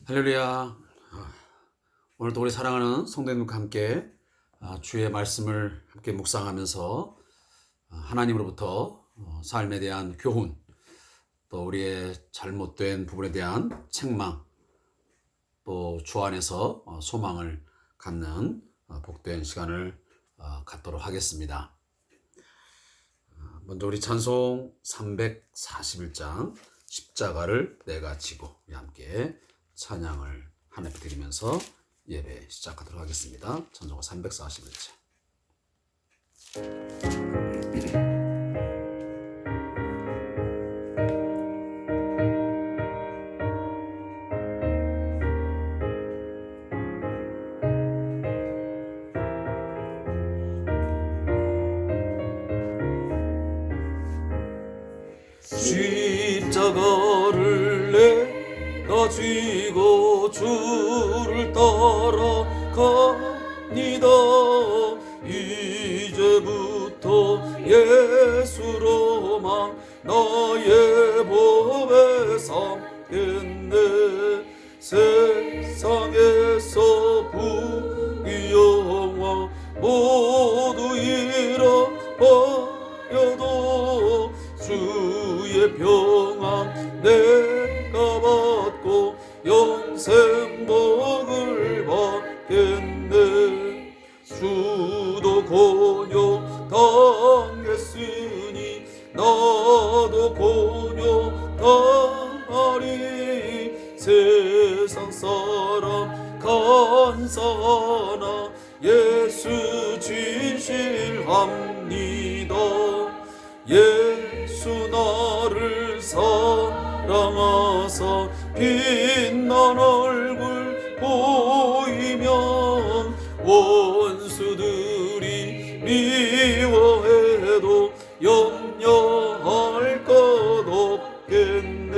할렐루야. 오늘도 우리 사랑하는 성도님과 함께 주의 말씀을 함께 묵상하면서 하나님으로부터 삶에 대한 교훈, 또 우리의 잘못된 부분에 대한 책망, 또 주 안에서 소망을 갖는 복된 시간을 갖도록 하겠습니다. 먼저 우리 찬송 341장 십자가를 내가 지고 함께 찬양을 하나님께 드리면서 예배 시작하도록 하겠습니다. 찬송 341장. 십자가를 내가 지고 주를 따라갑니다. 이제부터 예수로만 나의 법에 삼겠네. 세상에서 부귀영화 모두 잃어버려도 주의 평안 내가 받고 영생복을 받겠네. 주도 곤욕 당했으니 나도 곤욕 당하리. 세상 사람 간사하나 예수 진실합니다. 예수 나를 사랑하사 빛난 얼굴 보이면 원수들이 미워해도 염려할 것 없겠네.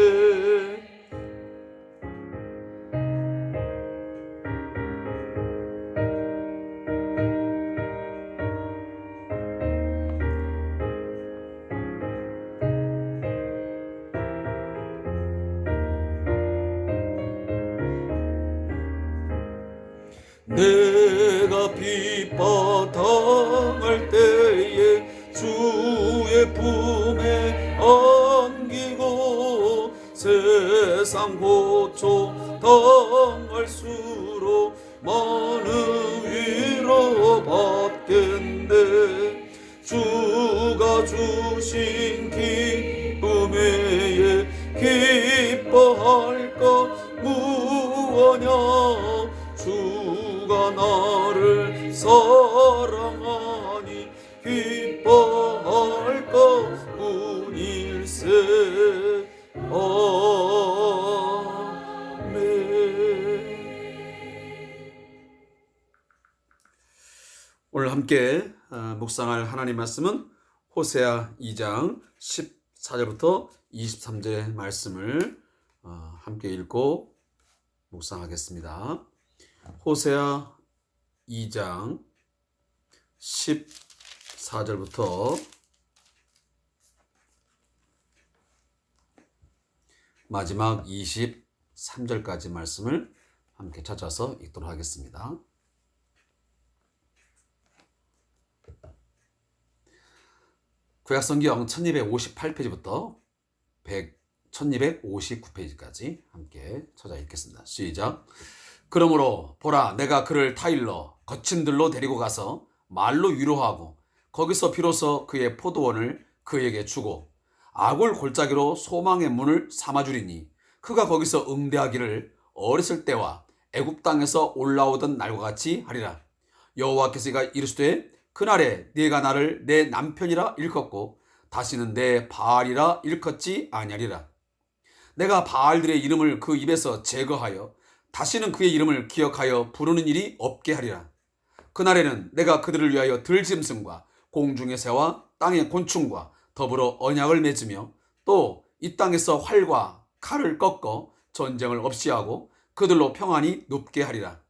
내가 핍박당할 때에 주의 품에 안기고 세상 고초 당할수록 많은 위로 받겠네. 주가 주신 기쁨 외에 기뻐할 것 무엇냐. 주가 나를 사랑하니 기뻐할 것뿐일세. 아멘. 오늘 함께 묵상할 하나님 말씀은 호세아 2장 14절부터 23절의 말씀을 함께 읽고 묵상하겠습니다. 호세아 2장 14절부터 마지막 23절까지 말씀을 함께 찾아서 읽도록 하겠습니다. 구약성경 1258페이지부터 1259페이지까지 함께 찾아 읽겠습니다. 시작. 그러므로 보라, 내가 그를 타일러 거친 들로 데리고 가서 말로 위로하고 거기서 비로소 그의 포도원을 그에게 주고 아굴 골짜기로 소망의 문을 삼아주리니 그가 거기서 응대하기를 어렸을 때와 애굽 땅에서 올라오던 날과 같이 하리라. 여호와께서 이르시되 그날에 네가 나를 내 남편이라 일컫고 다시는 내 바알이라 일컫지 아니하리라. 내가 바알들의 이름을 그 입에서 제거하여 다시는 그의 이름을 기억하여 부르는 일이 없게 하리라. 그날에는 내가 그들을 위하여 들짐승과 공중의 새와 땅의 곤충과 더불어 언약을 맺으며 또 이 땅에서 활과 칼을 꺾어 전쟁을 없이 하고 그들로 평안히 눕게 하리라.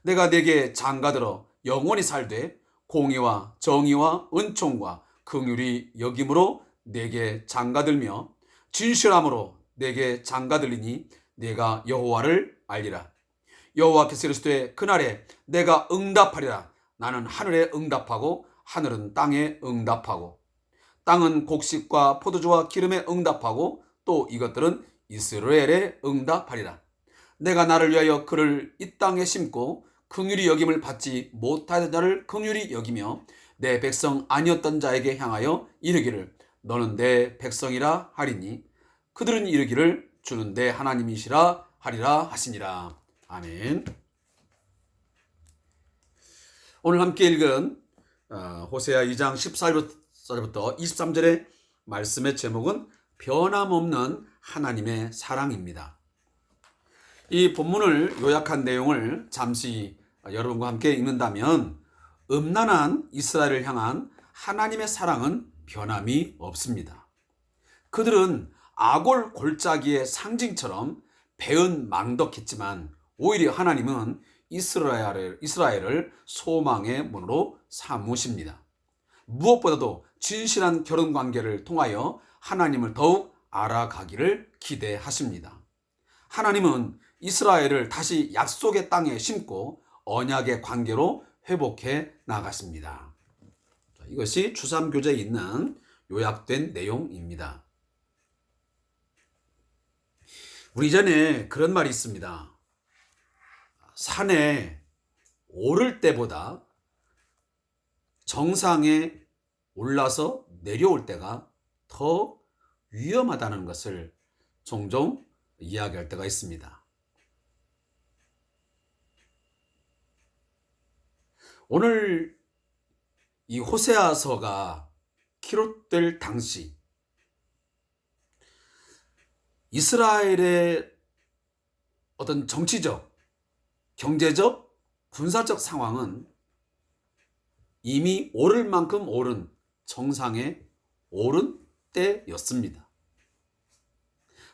내가 네게 장가들어 영원히 살되 공의와 정의와 은총과 긍휼이 여김으로 네게 장가들며 진실함으로 네게 장가들리니 네가 여호와를 알리라. 여호와께서 이르시되 그날에 내가 응답하리라. 나는 하늘에 응답하고 하늘은 땅에 응답하고 땅은 곡식과 포도주와 기름에 응답하고 또 이것들은 이스라엘에 응답하리라. 내가 나를 위하여 그를 이 땅에 심고 긍휼히 여김을 받지 못하던 자를 긍휼히 여기며 내 백성 아니었던 자에게 향하여 이르기를 너는 내 백성이라 하리니 그들은 이르기를 주는 내 하나님이시라 하리라 하시니라. 아멘. 오늘 함께 읽은 호세아 2장 14절부터 23절의 말씀의 제목은 변함없는 하나님의 사랑입니다. 이 본문을 요약한 내용을 잠시 여러분과 함께 읽는다면 음란한 이스라엘을 향한 하나님의 사랑은 변함이 없습니다. 그들은 아골 골짜기의 상징처럼 배은 망덕했지만 오히려 하나님은 이스라엘을 소망의 문으로 삼으십니다. 무엇보다도 진실한 결혼 관계를 통하여 하나님을 더욱 알아가기를 기대하십니다. 하나님은 이스라엘을 다시 약속의 땅에 심고 언약의 관계로 회복해 나갔습니다. 이것이 주삼교재에 있는 요약된 내용입니다. 우리 이전에 그런 말이 있습니다. 산에 오를 때보다 정상에 올라서 내려올 때가 더 위험하다는 것을 종종 이야기할 때가 있습니다. 오늘 이 호세아서가 기록될 당시 이스라엘의 어떤 정치적, 경제적, 군사적 상황은 이미 오를 만큼 오른 정상에 오른 때였습니다.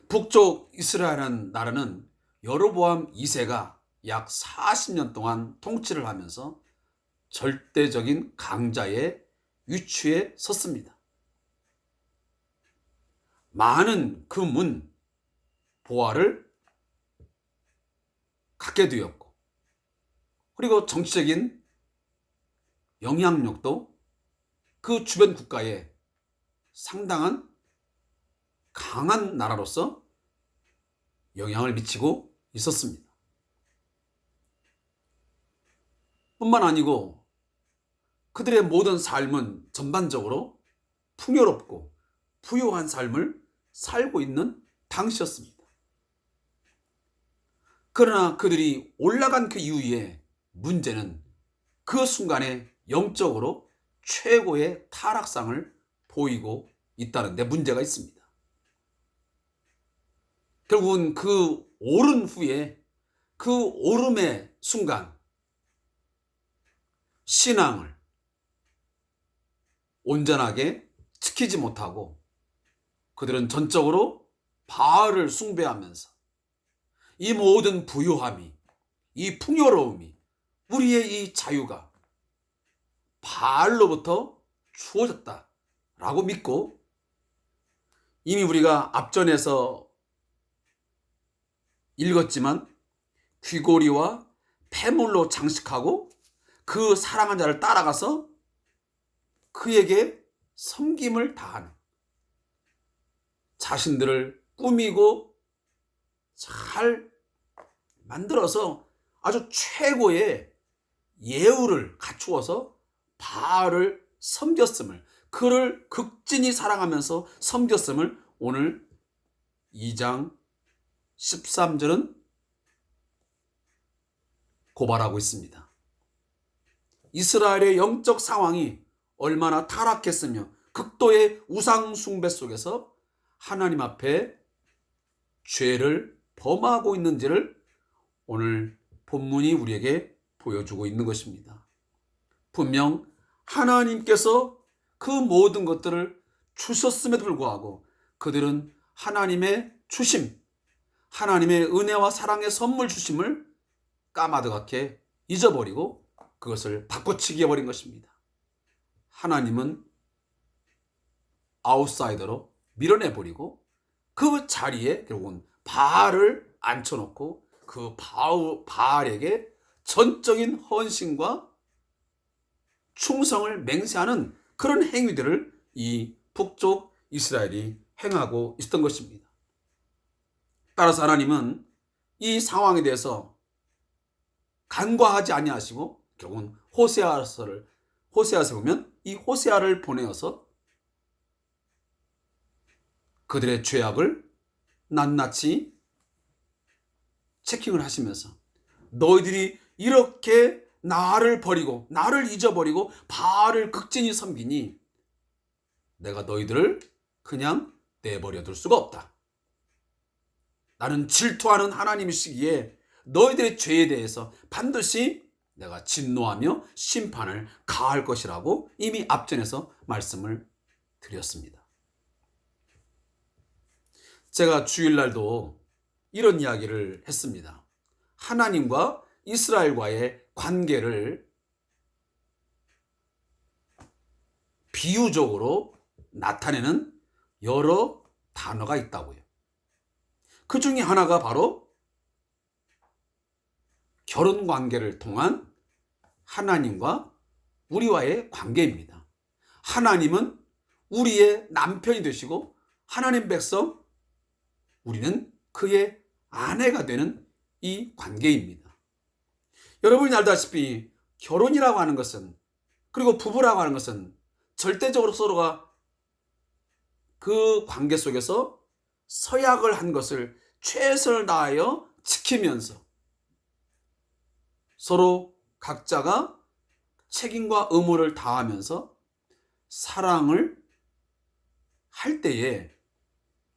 북쪽 이스라엘이라는 나라는 여로보암 2세가 약 40년 동안 통치를 하면서 절대적인 강자의 위치에 섰습니다. 많은 금은 보화를 갖게 되었고 그리고 정치적인 영향력도 그 주변 국가에 상당한 강한 나라로서 영향을 미치고 있었습니다. 뿐만 아니고 그들의 모든 삶은 전반적으로 풍요롭고 부유한 삶을 살고 있는 당시였습니다. 그러나 그들이 올라간 그 이후에 문제는 그 순간에 영적으로 최고의 타락상을 보이고 있다는 데 문제가 있습니다. 결국은 그 오른 후에 그 오름의 순간 신앙을 온전하게 지키지 못하고 그들은 전적으로 바알을 숭배하면서 이 모든 부유함이, 이 풍요로움이, 우리의 이 자유가 바알로부터 주어졌다라고 믿고 이미 우리가 앞전에서 읽었지만 귀고리와 폐물로 장식하고 그 사랑한 자를 따라가서 그에게 섬김을 다하는 자신들을 꾸미고 잘 만들어서 아주 최고의 예우를 갖추어서 바알을 섬겼음을, 그를 극진히 사랑하면서 섬겼음을 오늘 2장 13절은 고발하고 있습니다. 이스라엘의 영적 상황이 얼마나 타락했으며 극도의 우상 숭배 속에서 하나님 앞에 죄를 범하고 있는지를 오늘 본문이 우리에게 보여주고 있는 것입니다. 분명 하나님께서 그 모든 것들을 주셨음에도 불구하고 그들은 하나님의 주심, 하나님의 은혜와 사랑의 선물 주심을 까마득하게 잊어버리고 그것을 바꿔치기 해버린 것입니다. 하나님은 아웃사이더로 밀어내버리고 그 자리에 결국은 바알을 앉혀놓고 그 바알에게 전적인 헌신과 충성을 맹세하는 그런 행위들을 이 북쪽 이스라엘이 행하고 있었던 것입니다. 따라서 하나님은 이 상황에 대해서 간과하지 아니하시고 결국은 호세아서에 보면 이 호세아를 보내어서 그들의 죄악을 낱낱이 체킹을 하시면서 너희들이 이렇게 나를 버리고 나를 잊어버리고 바알을 극진히 섬기니 내가 너희들을 그냥 내버려 둘 수가 없다. 나는 질투하는 하나님이시기에 너희들의 죄에 대해서 반드시 내가 진노하며 심판을 가할 것이라고 이미 앞전에서 말씀을 드렸습니다. 제가 주일날도 이런 이야기를 했습니다. 하나님과 이스라엘과의 관계를 비유적으로 나타내는 여러 단어가 있다고요. 그 중에 하나가 바로 결혼 관계를 통한 하나님과 우리와의 관계입니다. 하나님은 우리의 남편이 되시고 하나님 백성, 우리는 그의 아내가 되는 이 관계입니다. 여러분이 알다시피 결혼이라고 하는 것은, 그리고 부부라고 하는 것은 절대적으로 서로가 그 관계 속에서 서약을 한 것을 최선을 다하여 지키면서 서로 각자가 책임과 의무를 다하면서 사랑을 할 때에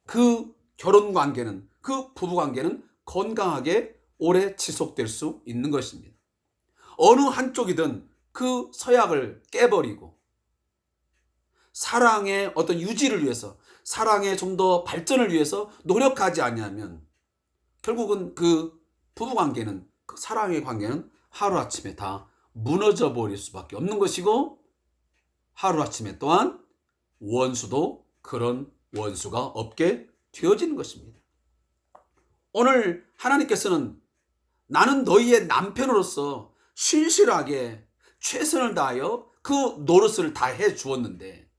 그 결혼 관계는, 그 부부 관계는 건강하게 오래 지속될 수 있는 것입니다. 어느 한쪽이든 그 서약을 깨버리고 사랑의 어떤 유지를 위해서, 사랑의 좀 더 발전을 위해서 노력하지 아니하면 결국은 그 부부 관계는, 그 사랑의 관계는 하루아침에 다 무너져 버릴 수밖에 없는 것이고, 하루아침에 또한 원수도 그런 원수가 없게 되어지는 것입니다. 오늘 하나님께서는 나는 너희의 남편으로서 신실하게 최선을 다하여 그 노릇을 다 해 주었는데,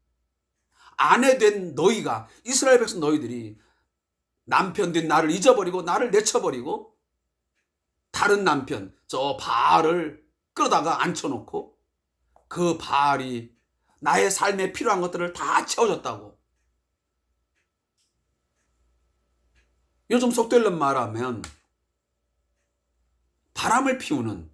아내 된 너희가, 이스라엘 백성 너희들이 남편 된 나를 잊어버리고 나를 내쳐버리고 다른 남편, 저 바알을 끌어다가 앉혀놓고 그 바알이 나의 삶에 필요한 것들을 다 채워줬다고. 요즘 속되는 말하면 바람을 피우는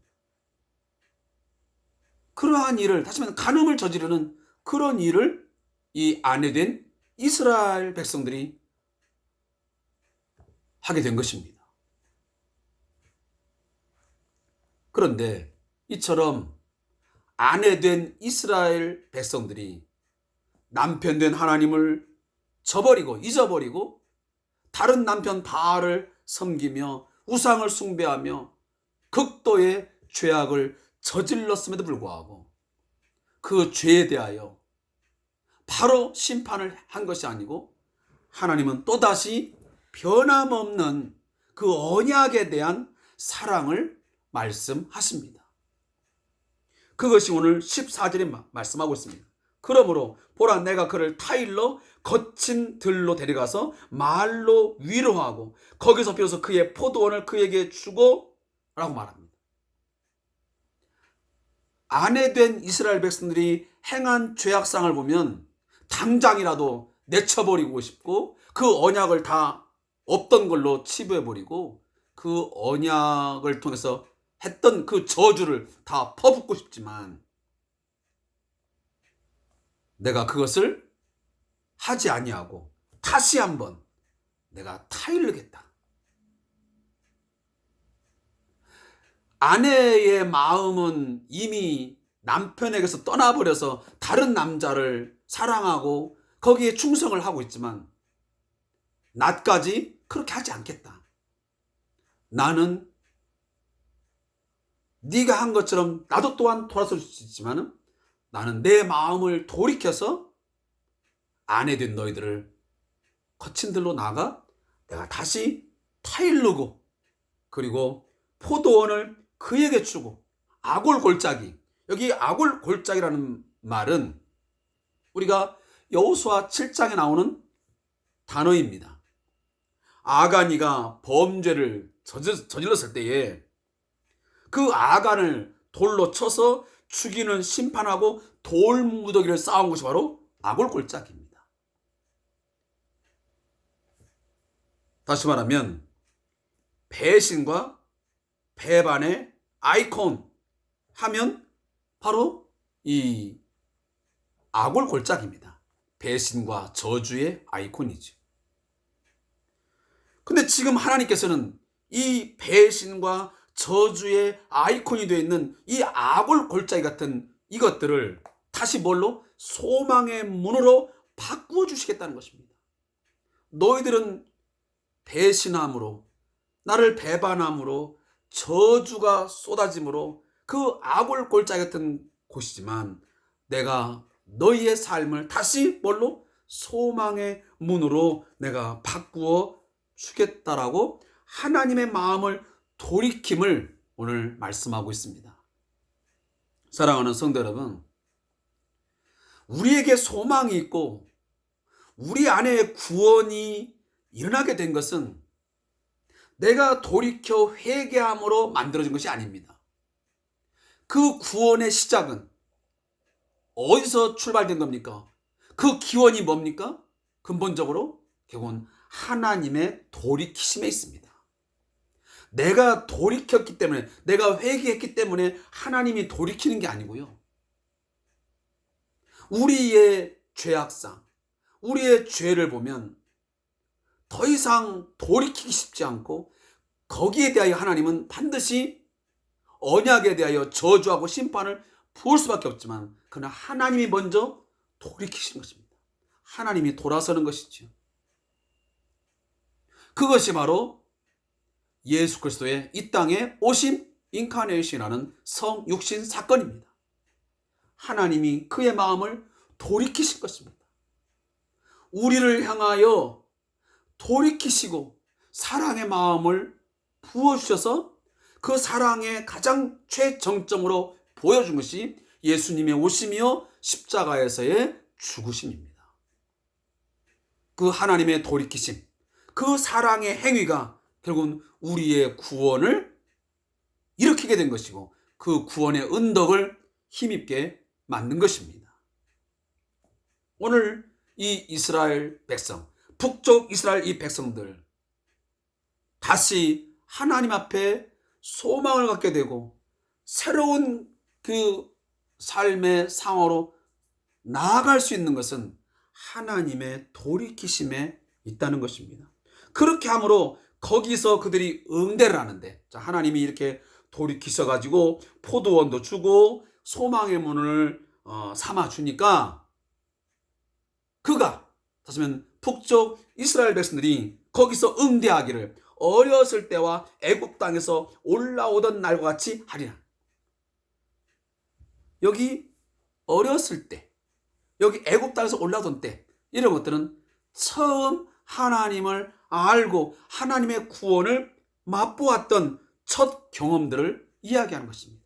그러한 일을, 다시 말하면 간음을 저지르는 그런 일을 이 아내된 이스라엘 백성들이 하게 된 것입니다. 그런데 이처럼 아내된 이스라엘 백성들이 남편 된 하나님을 저버리고 잊어버리고 다른 남편 바알을 섬기며 우상을 숭배하며 극도의 죄악을 저질렀음에도 불구하고 그 죄에 대하여 바로 심판을 한 것이 아니고 하나님은 또다시 변함없는 그 언약에 대한 사랑을 말씀하십니다. 그것이 오늘 14절에 말씀하고 있습니다. 그러므로 보라, 내가 그를 타일러 거친 들로 데려가서 말로 위로하고 거기서 비로소 그의 포도원을 그에게 주고 라고 말합니다. 아내된 이스라엘 백성들이 행한 죄악상을 보면 당장이라도 내쳐버리고 싶고 그 언약을 다 없던 걸로 치부해버리고 그 언약을 통해서 했던 그 저주를 다 퍼붓고 싶지만 내가 그것을 하지 아니하고 다시 한번 내가 타일르겠다. 아내의 마음은 이미 남편에게서 떠나버려서 다른 남자를 사랑하고 거기에 충성을 하고 있지만 나까지 그렇게 하지 않겠다. 나는 네가 한 것처럼 나도 또한 돌아설 수 있지만 나는 내 마음을 돌이켜서 아내된 너희들을 거친 들로 나가 내가 다시 타일르고 그리고 포도원을 그에게 주고 아골 골짜기. 여기 아골 골짜기라는 말은 우리가 여호수아 7장에 나오는 단어입니다. 아간이가 범죄를 저질렀을 때에 그 아간을 돌로 쳐서 죽이는 심판하고 돌무더기를 쌓은 것이 바로 아골 골짜기입니다. 다시 말하면 배신과 배반의 아이콘 하면 바로 이 아골 골짜기입니다. 배신과 저주의 아이콘이죠. 근데 지금 하나님께서는 이 배신과 저주의 아이콘이 되어 있는 이 아골 골짜기 같은 이것들을 다시 뭘로? 소망의 문으로 바꾸어 주시겠다는 것입니다. 너희들은 배신함으로, 나를 배반함으로, 저주가 쏟아짐으로 그 아골 골짜기 같은 곳이지만 내가 너희의 삶을 다시 뭘로? 소망의 문으로 내가 바꾸어 주겠다라고 하나님의 마음을 돌이킴을 오늘 말씀하고 있습니다. 사랑하는 성도 여러분, 우리에게 소망이 있고 우리 안에 구원이 일어나게 된 것은 내가 돌이켜 회개함으로 만들어진 것이 아닙니다. 그 구원의 시작은 어디서 출발된 겁니까? 그 기원이 뭡니까? 근본적으로 결국은 하나님의 돌이키심에 있습니다. 내가 돌이켰기 때문에, 내가 회개했기 때문에 하나님이 돌이키는 게 아니고요. 우리의 죄악상, 우리의 죄를 보면 더 이상 돌이키기 쉽지 않고 거기에 대하여 하나님은 반드시 언약에 대하여 저주하고 심판을 부을 수밖에 없지만 그러나 하나님이 먼저 돌이키시는 것입니다. 하나님이 돌아서는 것이죠. 그것이 바로 예수 그리스도의 이 땅에 오심, 인카네이션이라는 성육신 사건입니다. 하나님이 그의 마음을 돌이키신 것입니다. 우리를 향하여 돌이키시고 사랑의 마음을 부어주셔서 그 사랑의 가장 최정점으로 보여준 것이 예수님의 오심이요 십자가에서의 죽으심입니다. 그 하나님의 돌이키심, 그 사랑의 행위가 결국은 우리의 구원을 일으키게 된 것이고 그 구원의 은덕을 힘입게 만든 것입니다. 오늘 이 이스라엘 백성, 북쪽 이스라엘 이 백성들 다시 하나님 앞에 소망을 갖게 되고 새로운 그 삶의 상황으로 나아갈 수 있는 것은 하나님의 돌이키심에 있다는 것입니다. 그렇게 함으로 거기서 그들이 응대를 하는데, 자, 하나님이 이렇게 돌이키셔가지고 포도원도 주고 소망의 문을 삼아 주니까 그가, 다시 말하면 북쪽 이스라엘 백성들이 거기서 응대하기를 어렸을 때와 애굽 땅에서 올라오던 날과 같이 하리라. 여기 어렸을 때, 여기 애굽 땅에서 올라오던 때, 이런 것들은 처음 하나님을 알고 하나님의 구원을 맛보았던 첫 경험들을 이야기하는 것입니다.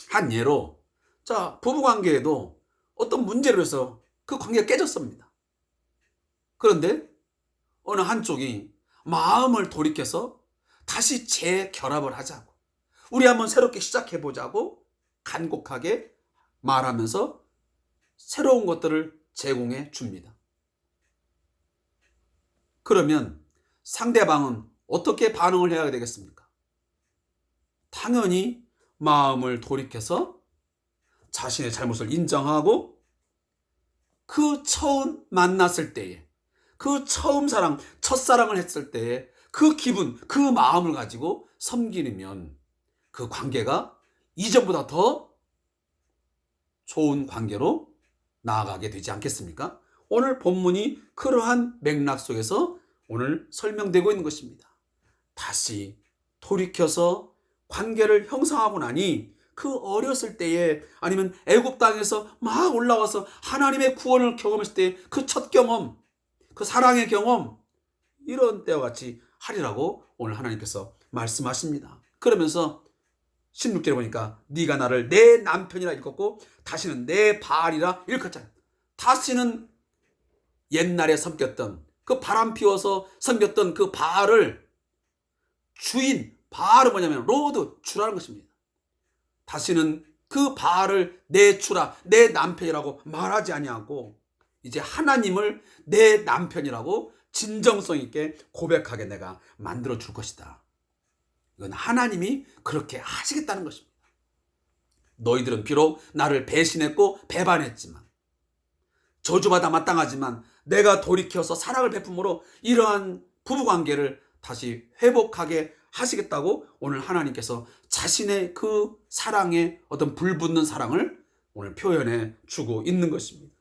한 예로, 자, 부부관계에도 어떤 문제로 해서 그 관계가 깨졌습니다. 그런데 어느 한쪽이 마음을 돌이켜서 다시 재결합을 하자고, 우리 한번 새롭게 시작해보자고 간곡하게 말하면서 새로운 것들을 제공해 줍니다. 그러면 상대방은 어떻게 반응을 해야 되겠습니까? 당연히 마음을 돌이켜서 자신의 잘못을 인정하고 그 처음 만났을 때에, 그 처음 사랑, 첫사랑을 했을 때에 그 기분, 그 마음을 가지고 섬기면 그 관계가 이전보다 더 좋은 관계로 나아가게 되지 않겠습니까? 오늘 본문이 그러한 맥락 속에서 오늘 설명되고 있는 것입니다. 다시 돌이켜서 관계를 형성하고 나니 그 어렸을 때에, 아니면 애굽 땅에서 막 올라와서 하나님의 구원을 경험했을 때 그 첫 경험, 그 사랑의 경험, 이런 때와 같이 하리라고 오늘 하나님께서 말씀하십니다. 그러면서 16절에 보니까 네가 나를 내 남편이라 일컫고 다시는 내 바알이라 일컫잖아요. 다시는 옛날에 섬겼던 그 바람 피워서 섬겼던 그 바알을 주인, 바알은 뭐냐면 로드, 주라는 것입니다. 다시는 그 바알을 내 주라, 내 남편이라고 말하지 아니하고 이제 하나님을 내 남편이라고 진정성 있게 고백하게 내가 만들어 줄 것이다. 이건 하나님이 그렇게 하시겠다는 것입니다. 너희들은 비록 나를 배신했고 배반했지만 저주받아 마땅하지만 내가 돌이켜서 사랑을 베품으로 이러한 부부관계를 다시 회복하게 하시겠다고 오늘 하나님께서 자신의 그 사랑의 어떤 불붙는 사랑을 오늘 표현해 주고 있는 것입니다.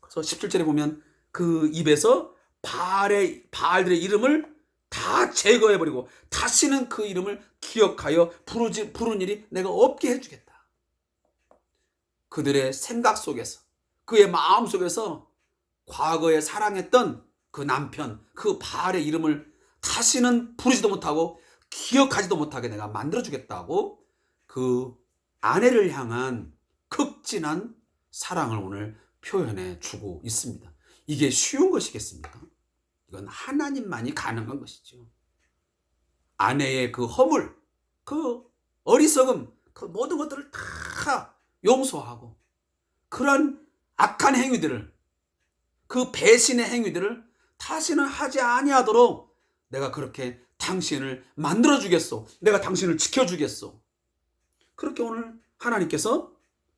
그래서 17절에 보면 그 입에서 바알들의 이름을 다 제거해버리고 다시는 그 이름을 기억하여 부른 일이 내가 없게 해주겠다. 그들의 생각 속에서 그의 마음 속에서 과거에 사랑했던 그 남편, 그 바알의 이름을 다시는 부르지도 못하고 기억하지도 못하게 내가 만들어주겠다고 그 아내를 향한 극진한 사랑을 오늘 표현해 주고 있습니다. 이게 쉬운 것이겠습니까? 이건 하나님만이 가능한 것이죠. 아내의 그 허물, 그 어리석음, 그 모든 것들을 다 용서하고 그런 악한 행위들을, 그 배신의 행위들을 다시는 하지 아니하도록 내가 그렇게 당신을 만들어주겠소. 내가 당신을 지켜주겠소. 그렇게 오늘 하나님께서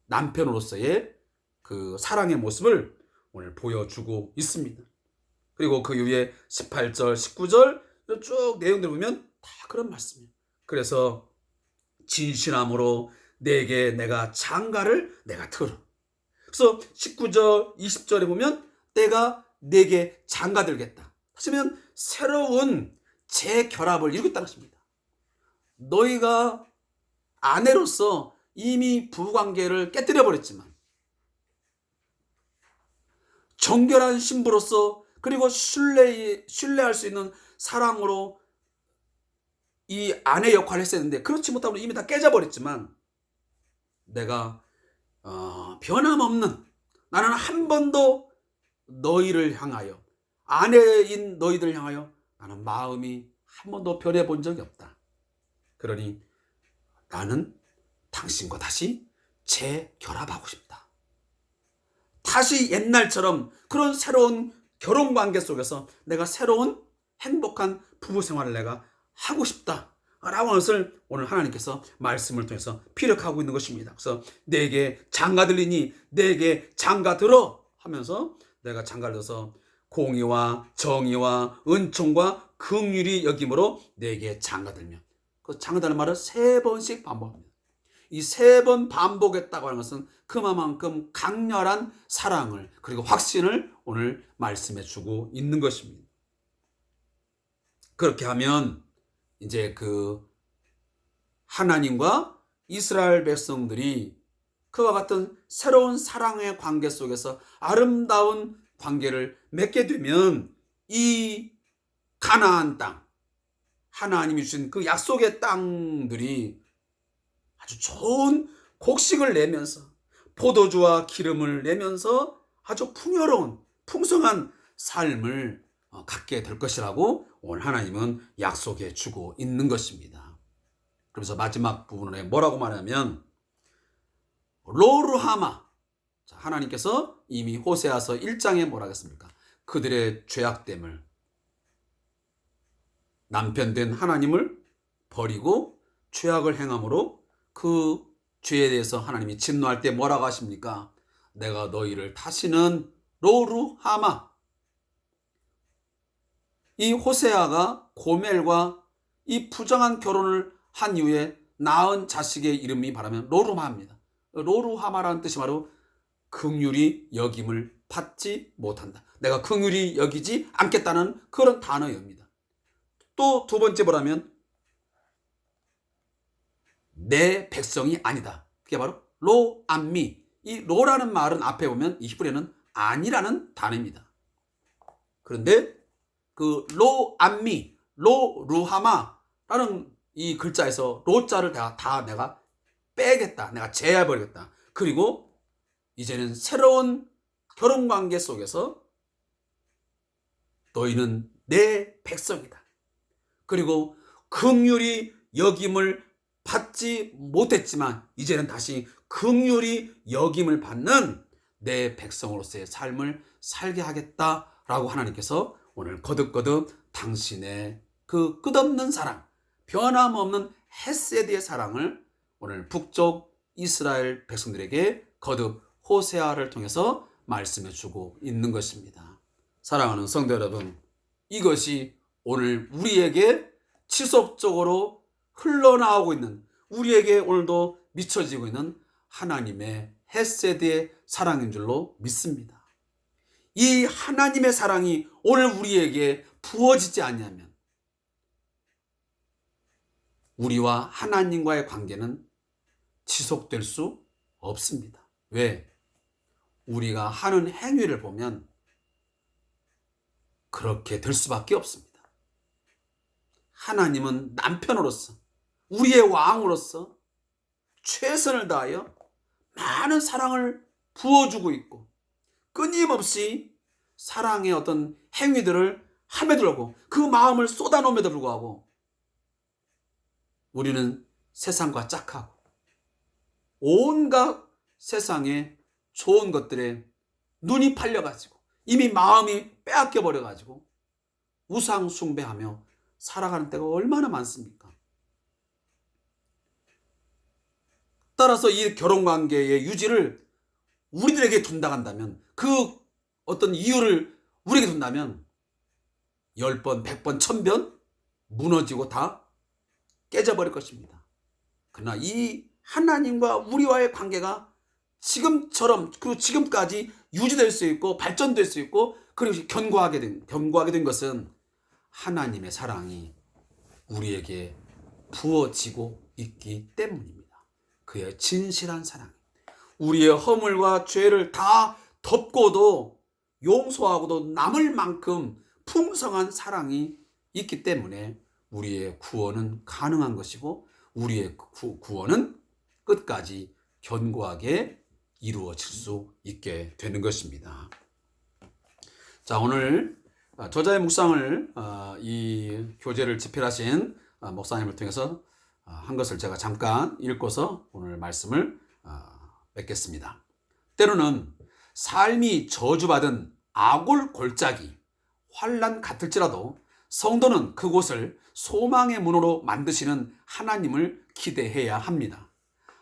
남편으로서의 그 사랑의 모습을 오늘 보여주고 있습니다. 그리고 그 이후에 18절, 19절 쭉 내용들 보면 다 그런 말씀이에요. 그래서 진실함으로 내게 내가 장가를 내가 들어. 그래서 19절, 20절에 보면 내가 내게 장가들겠다. 하시면 새로운 재결합을 이루겠다는 것입니다. 너희가 아내로서 이미 부부관계를 깨뜨려 버렸지만 정결한 신부로서 그리고 신뢰할 수 있는 사랑으로 이 아내 역할을 했어야 했는데 그렇지 못하고 이미 다 깨져버렸지만 내가 변함없는 나는 한 번도 너희를 향하여 아내인 너희들 향하여 나는 마음이 한 번도 변해본 적이 없다. 그러니 나는 당신과 다시 재결합하고 싶다. 다시 옛날처럼 그런 새로운 결혼관계 속에서 내가 새로운 행복한 부부생활을 내가 하고 싶다 라고 하는 것을 오늘 하나님께서 말씀을 통해서 피력하고 있는 것입니다. 그래서 내게 장가들리니 내게 장가들어 하면서 내가 장가들어서 공의와 정의와 은총과 긍휼이 여김으로 내게 장가들면, 그 장가들는 말을 3번씩 반복합니다. 이 3번 반복했다고 하는 것은 그만큼 강렬한 사랑을 그리고 확신을 오늘 말씀해 주고 있는 것입니다. 그렇게 하면 이제 그 하나님과 이스라엘 백성들이 그와 같은 새로운 사랑의 관계 속에서 아름다운 관계를 맺게 되면 이 가나안 땅, 하나님이 주신 그 약속의 땅들이 아주 좋은 곡식을 내면서 포도주와 기름을 내면서 아주 풍요로운 풍성한 삶을 갖게 될 것이라고 오늘 하나님은 약속해 주고 있는 것입니다. 그래서 마지막 부분에 뭐라고 말하면 로루하마, 하나님께서 이미 호세아서 1장에 뭐라고 했습니까? 그들의 죄악됨을, 남편된 하나님을 버리고 죄악을 행함으로 그 죄에 대해서 하나님이 진노할 때 뭐라고 하십니까? 내가 너희를 다시는 로루하마. 이 호세아가 고멜과 이 부정한 결혼을 한 이후에 낳은 자식의 이름이 바라면 로루하마입니다. 로루하마라는 뜻이 바로 긍휼히 여김을 받지 못한다. 내가 긍휼히 여기지 않겠다는 그런 단어입니다. 또 두 번째 뭐라면 내 백성이 아니다. 그게 바로 로암미. 이 로라는 말은 앞에 보면 이 히브리어는 아니라는 단어입니다. 그런데 그 로암미, 루하마라는 이 글자에서 로자를 다 내가 빼겠다. 내가 제해버리겠다. 그리고 이제는 새로운 결혼관계 속에서 너희는 내 백성이다. 그리고 긍휼히 여김을 받지 못했지만 이제는 다시 긍휼히 여김을 받는 내 백성으로서의 삶을 살게 하겠다라고 하나님께서 오늘 거듭거듭 당신의 그 끝없는 사랑, 변함없는 헤세드의 사랑을 오늘 북쪽 이스라엘 백성들에게 거듭 호세아를 통해서 말씀해 주고 있는 것입니다. 사랑하는 성도 여러분, 이것이 오늘 우리에게 지속적으로 흘러나오고 있는, 우리에게 오늘도 미쳐지고 있는 하나님의 헤세드의 사랑인 줄로 믿습니다. 이 하나님의 사랑이 오늘 우리에게 부어지지 않냐면 우리와 하나님과의 관계는 지속될 수 없습니다. 왜? 우리가 하는 행위를 보면 그렇게 될 수밖에 없습니다. 하나님은 남편으로서, 우리의 왕으로서 최선을 다하여 많은 사랑을 부어주고 있고 끊임없이 사랑의 어떤 행위들을 함에도 불구하고 그 마음을 쏟아놓음에도 불구하고 우리는 세상과 짝하고 온갖 세상의 좋은 것들에 눈이 팔려가지고 이미 마음이 빼앗겨 버려가지고 우상 숭배하며 살아가는 때가 얼마나 많습니까? 따라서 이 결혼관계의 유지를 우리들에게 둔다 한다면, 그 어떤 이유를 우리에게 둔다면 10번, 100번, 1000번 무너지고 다 깨져버릴 것입니다. 그러나 이 하나님과 우리와의 관계가 지금처럼, 그리고 지금까지 유지될 수 있고 발전될 수 있고 그리고 견고하게 된 것은 하나님의 사랑이 우리에게 부어지고 있기 때문입니다. 그의 진실한 사랑, 우리의 허물과 죄를 다 덮고도 용서하고도 남을 만큼 풍성한 사랑이 있기 때문에 우리의 구원은 가능한 것이고 우리의 구원은 끝까지 견고하게 이루어질 수 있게 되는 것입니다. 자, 오늘 저자의 묵상을 이 교재를 집필하신 목사님을 통해서 한 것을 제가 잠깐 읽고서 오늘 말씀을 맺겠습니다. 때로는 삶이 저주받은 아골 골짜기, 환난 같을지라도 성도는 그곳을 소망의 문으로 만드시는 하나님을 기대해야 합니다.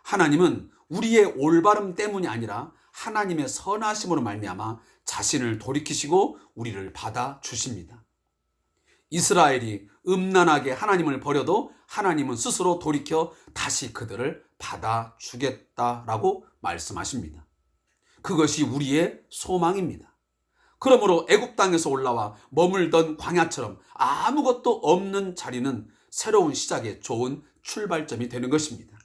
하나님은 우리의 올바름 때문이 아니라 하나님의 선하심으로 말미암아 자신을 돌이키시고 우리를 받아주십니다. 이스라엘이 음란하게 하나님을 버려도 하나님은 스스로 돌이켜 다시 그들을 받아주겠다라고 말씀하십니다. 그것이 우리의 소망입니다. 그러므로 애굽 땅에서 올라와 머물던 광야처럼 아무것도 없는 자리는 새로운 시작의 좋은 출발점이 되는 것입니다.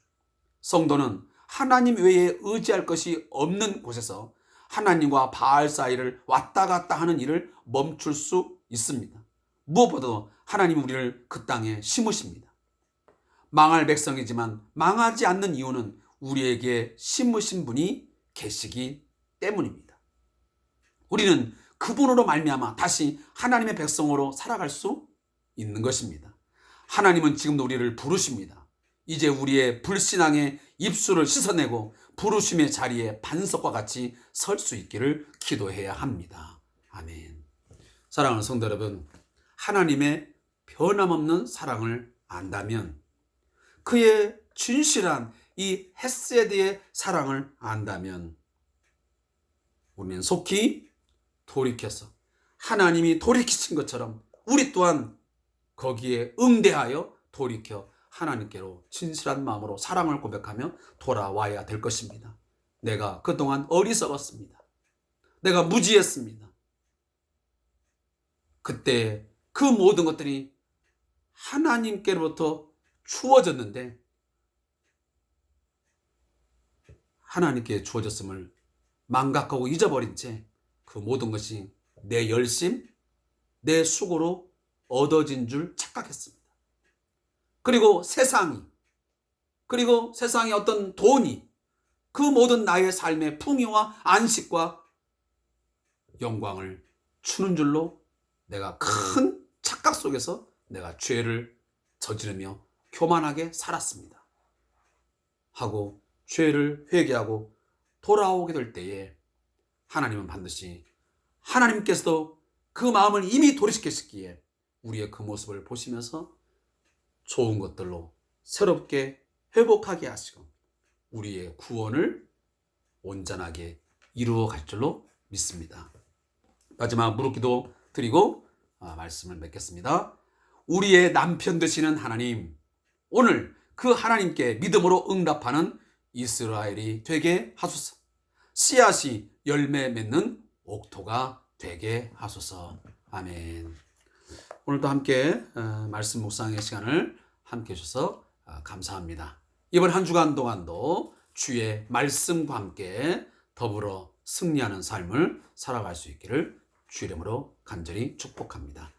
성도는 하나님 외에 의지할 것이 없는 곳에서 하나님과 바알 사이를 왔다 갔다 하는 일을 멈출 수 있습니다. 무엇보다도 하나님이 우리를 그 땅에 심으십니다. 망할 백성이지만 망하지 않는 이유는 우리에게 심으신 분이 계시기 때문입니다. 우리는 그분으로 말미암아 다시 하나님의 백성으로 살아갈 수 있는 것입니다. 하나님은 지금도 우리를 부르십니다. 이제 우리의 불신앙의 입술을 씻어내고 부르심의 자리에 반석과 같이 설 수 있기를 기도해야 합니다. 아멘. 사랑하는 성도 여러분, 하나님의 변함없는 사랑을 안다면, 그의 진실한 이 헤세드의 사랑을 안다면 우리는 속히 돌이켜서 하나님이 돌이키신 것처럼 우리 또한 거기에 응대하여 돌이켜 하나님께로 진실한 마음으로 사랑을 고백하며 돌아와야 될 것입니다. 내가 그동안 어리석었습니다. 내가 무지했습니다. 그때 그 모든 것들이 하나님께로부터 주어졌는데 하나님께 주어졌음을 망각하고 잊어버린 채 그 모든 것이 내 열심, 내 수고로 얻어진 줄 착각했습니다. 그리고 세상이 어떤 돈이 그 모든 나의 삶의 풍요와 안식과 영광을 주는 줄로 내가 큰 착각 속에서 내가 죄를 저지르며 교만하게 살았습니다. 하고 죄를 회개하고 돌아오게 될 때에 하나님은 반드시 하나님께서도 그 마음을 이미 돌이키셨기에 우리의 그 모습을 보시면서 좋은 것들로 새롭게 회복하게 하시고 우리의 구원을 온전하게 이루어 갈 줄로 믿습니다. 마지막 무릎기도 드리고 말씀을 맺겠습니다. 우리의 남편 되시는 하나님, 오늘 그 하나님께 믿음으로 응답하는 이스라엘이 되게 하소서. 씨앗이 열매 맺는 옥토가 되게 하소서. 아멘. 오늘도 함께 말씀 묵상의 시간을 함께 해주셔서 감사합니다. 이번 한 주간 동안도 주의 말씀과 함께 더불어 승리하는 삶을 살아갈 수 있기를 주 이름으로 간절히 축복합니다.